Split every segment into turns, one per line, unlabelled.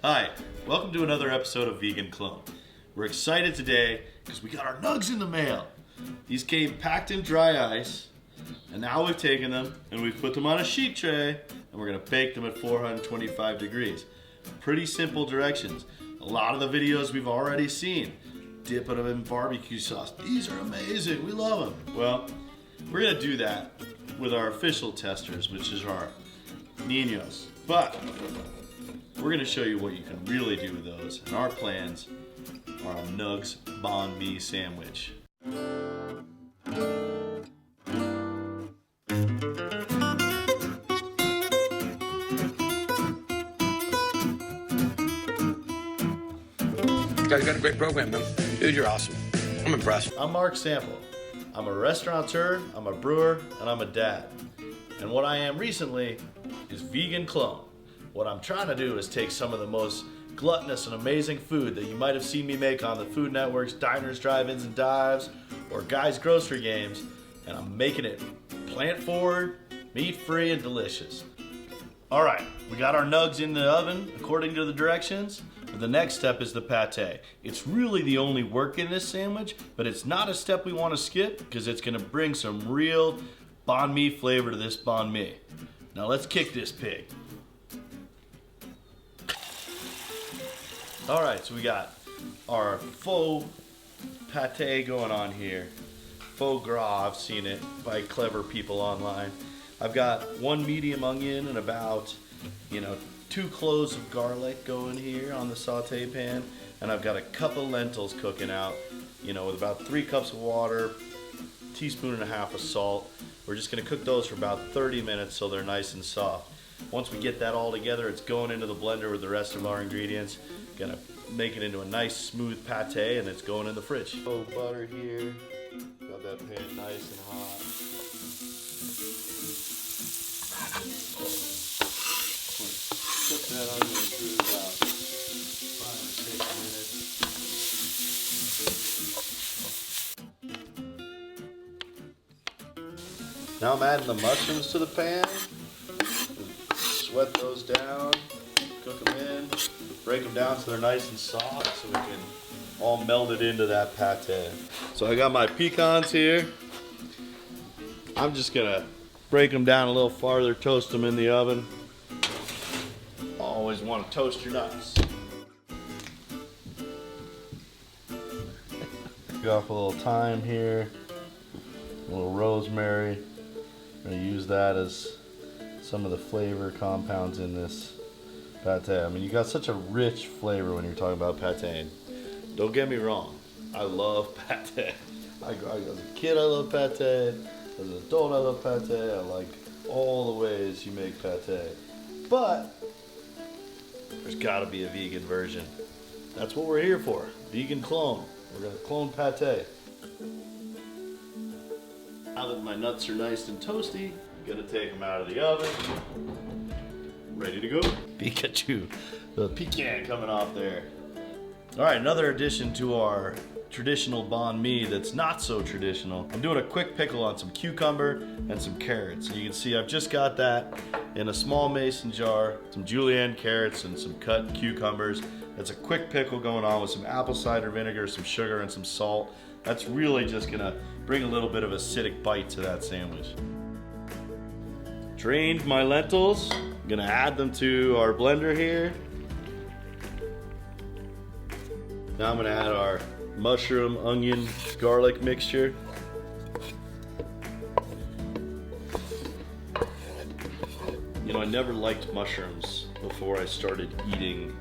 Hi, welcome to another episode of Vegan Clone. We're excited today because we got our Nuggs in the mail. These came packed in dry ice, and now we've taken them and we've put them on a sheet tray, and we're gonna bake them at 425 degrees. Pretty simple directions. A lot of the videos we've already seen. Dipping them in barbecue sauce. These are amazing, we love them. Well, we're gonna do that with our official testers, which is our niños. But we're going to show you what you can really do with those, and our plans are a Nuggs Banh Mi sandwich.
You guys got a great program, man. Dude, you're awesome. I'm impressed.
I'm Mark Sample. I'm a restaurateur, I'm a brewer, and I'm a dad. And what I am recently is Vegan Clone. What I'm trying to do is take some of the most gluttonous and amazing food that you might have seen me make on the Food Network's Diners, Drive-Ins, and Dives, or Guys Grocery Games, and I'm making it plant-forward, meat-free, and delicious. Alright, we got our Nuggs in the oven according to the directions. But the next step is the pâté. It's really the only work in this sandwich, but it's not a step we want to skip because it's going to bring some real banh mi flavor to this banh mi. Now let's kick this pig. Alright, so we got our faux pâté going on here. Faux gras, I've seen it by clever people online. I've got one medium onion and about, 2 cloves of garlic going here on the saute pan. And I've got a cup of lentils cooking out, with about 3 cups of water, teaspoon and a half of salt. We're just gonna cook those for about 30 minutes so they're nice and soft. Once we get that all together, it's going into the blender with the rest of our ingredients. Gonna make it into a nice smooth pâté, and it's going in the fridge. Oh, butter here. Got that pan nice and hot. Cook that onion through about 5 or 6 minutes. Now I'm adding the mushrooms to the pan. Sweat those down, cook them in, break them down so they're nice and soft so we can all meld it into that pâté. So I got my pecans here. I'm just gonna break them down a little farther, toast them in the oven. Always want to toast your nuts. Go off a little thyme here, a little rosemary. I'm gonna use that as some of the flavor compounds in this pâté. I mean, you got such a rich flavor when you're talking about pâté. Don't get me wrong, I love pâté. As a kid, I love pâté. As an adult, I love pâté. I like all the ways you make pâté. But there's gotta be a vegan version. That's what we're here for. Vegan clone. We're gonna clone pâté. Now that my nuts are nice and toasty, gonna take them out of the oven. Ready to go. Pikachu, the pecan coming off there. All right, another addition to our traditional banh mi that's not so traditional. I'm doing a quick pickle on some cucumber and some carrots. And you can see I've just got that in a small mason jar, some julienne carrots and some cut cucumbers. That's a quick pickle going on with some apple cider vinegar, some sugar, and some salt. That's really just gonna bring a little bit of acidic bite to that sandwich. Drained my lentils. I'm gonna add them to our blender here. Now I'm gonna add our mushroom, onion, garlic mixture. I never liked mushrooms before I started eating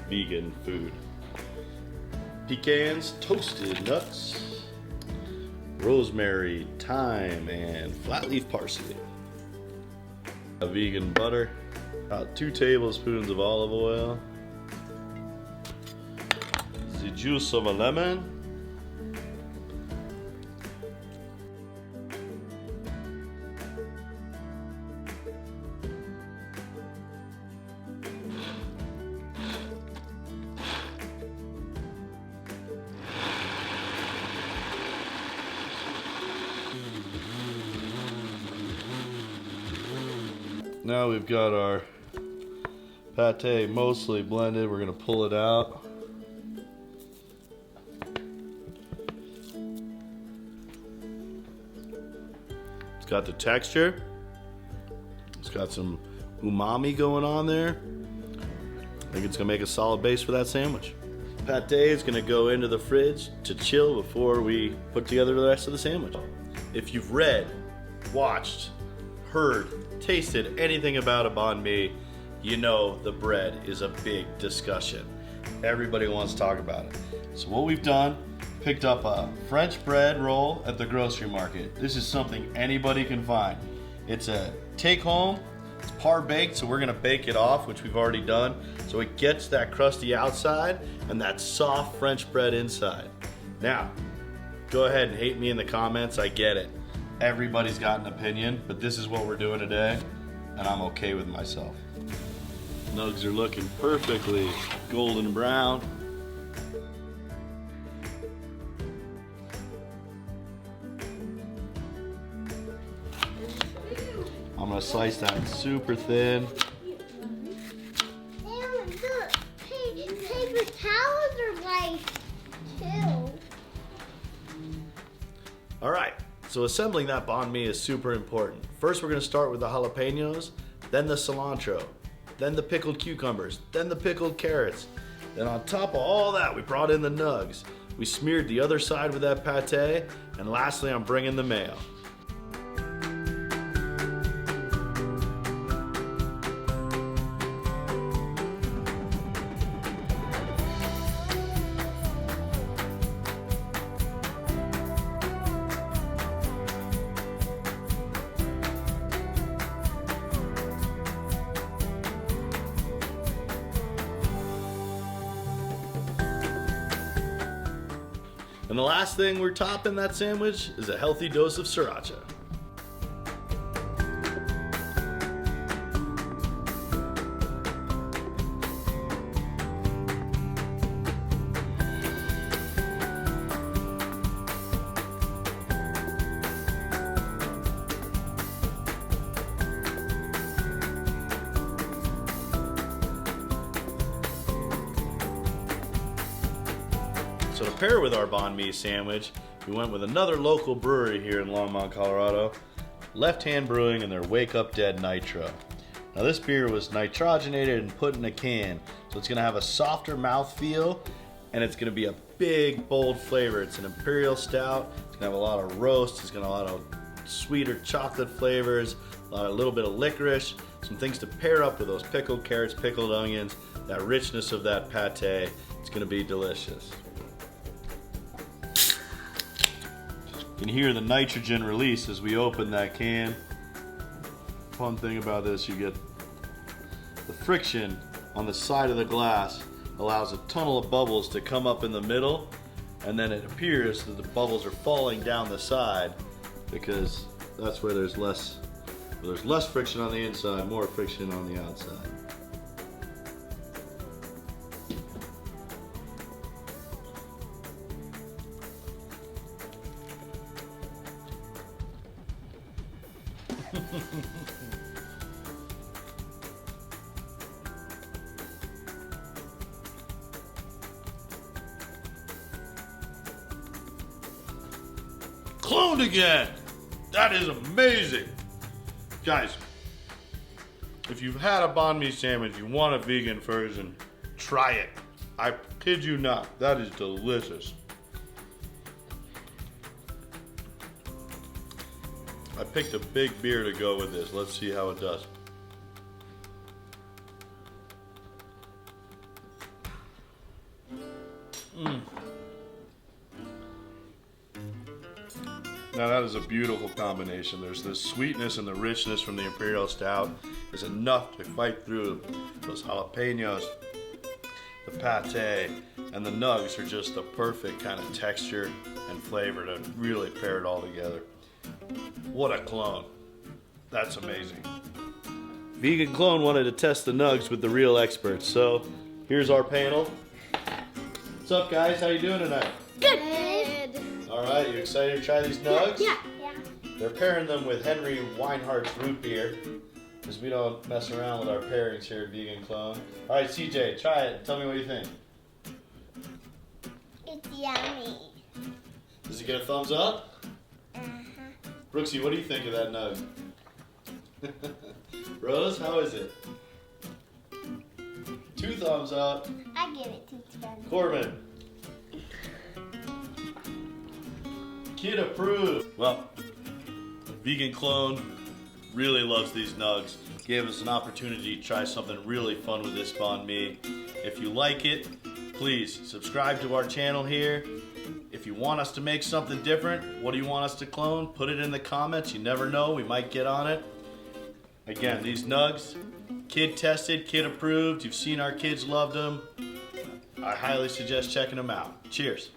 vegan food. Pecans, toasted nuts, rosemary, thyme, and flat leaf parsley. A vegan butter, about 2 tablespoons of olive oil, the juice of a lemon, Now we've got our pâté mostly blended. We're gonna pull it out. It's got the texture. It's got some umami going on there. I think it's gonna make a solid base for that sandwich. Pâté is gonna go into the fridge to chill before we put together the rest of the sandwich. If you've read, watched, heard, tasted anything about a banh mi, you know the bread is a big discussion. Everybody wants to talk about it. So what we've done, picked up a French bread roll at the grocery market. This is something anybody can find. It's a take home. It's par baked, so we're gonna bake it off, which we've already done, so it gets that crusty outside and that soft French bread inside. Now, go ahead and hate me in the comments, I get it. Everybody's got an opinion, but this is what we're doing today, and I'm okay with myself. Nuggs are looking perfectly golden brown. I'm gonna slice that super thin.
Paper towels are white too.
All right, so assembling that banh mi is super important. First, we're gonna start with the jalapenos, then the cilantro, then the pickled cucumbers, then the pickled carrots. Then on top of all that, we brought in the nugs. We smeared the other side with that pâté, and lastly, I'm bringing the mayo. And the last thing we're topping that sandwich is a healthy dose of sriracha. So to pair with our banh mi sandwich, we went with another local brewery here in Longmont, Colorado, Left Hand Brewing and their Wake Up Dead Nitro. Now this beer was nitrogenated and put in a can, so it's gonna have a softer mouthfeel and it's gonna be a big, bold flavor. It's an imperial stout, it's gonna have a lot of roast, it's gonna have a lot of sweeter chocolate flavors, a little bit of licorice, some things to pair up with those pickled carrots, pickled onions, that richness of that pâté. It's gonna be delicious. You can hear the nitrogen release as we open that can. Fun thing about this, you get the friction on the side of the glass allows a tunnel of bubbles to come up in the middle, and then it appears that the bubbles are falling down the side because that's where there's less friction on the inside, more friction on the outside. Cloned again! That is amazing! Guys, if you've had a banh mi sandwich, you want a vegan version, try it. I kid you not, that is delicious. I picked a big beer to go with this. Let's see how it does. Now that is a beautiful combination. There's the sweetness and the richness from the Imperial Stout. Is enough to fight through those jalapenos, the pâté, and the nugs are just the perfect kind of texture and flavor to really pair it all together. What a clone. That's amazing. Vegan Clone wanted to test the nugs with the real experts, so here's our panel. What's up, guys? How you doing tonight?
Good.
All right, you excited to try these nugs?
Yeah.
They're pairing them with Henry Weinhardt's root beer. because we don't mess around with our pairings here at Vegan Clone. All right, CJ, try it. Tell me what you think.
It's yummy.
Does it get a thumbs up?
Uh-huh.
Brooksy, what do you think of that nug? Rose, how is it? 2 thumbs up.
I give it 2 thumbs.
Corbin. Kid approved. Well, Vegan Clone really loves these nugs. Gave us an opportunity to try something really fun with this banh mi. If you like it, please subscribe to our channel here. If you want us to make something different, what do you want us to clone? Put it in the comments. You never know, we might get on it. Again, these nugs, kid tested, kid approved. You've seen our kids loved them. I highly suggest checking them out. Cheers.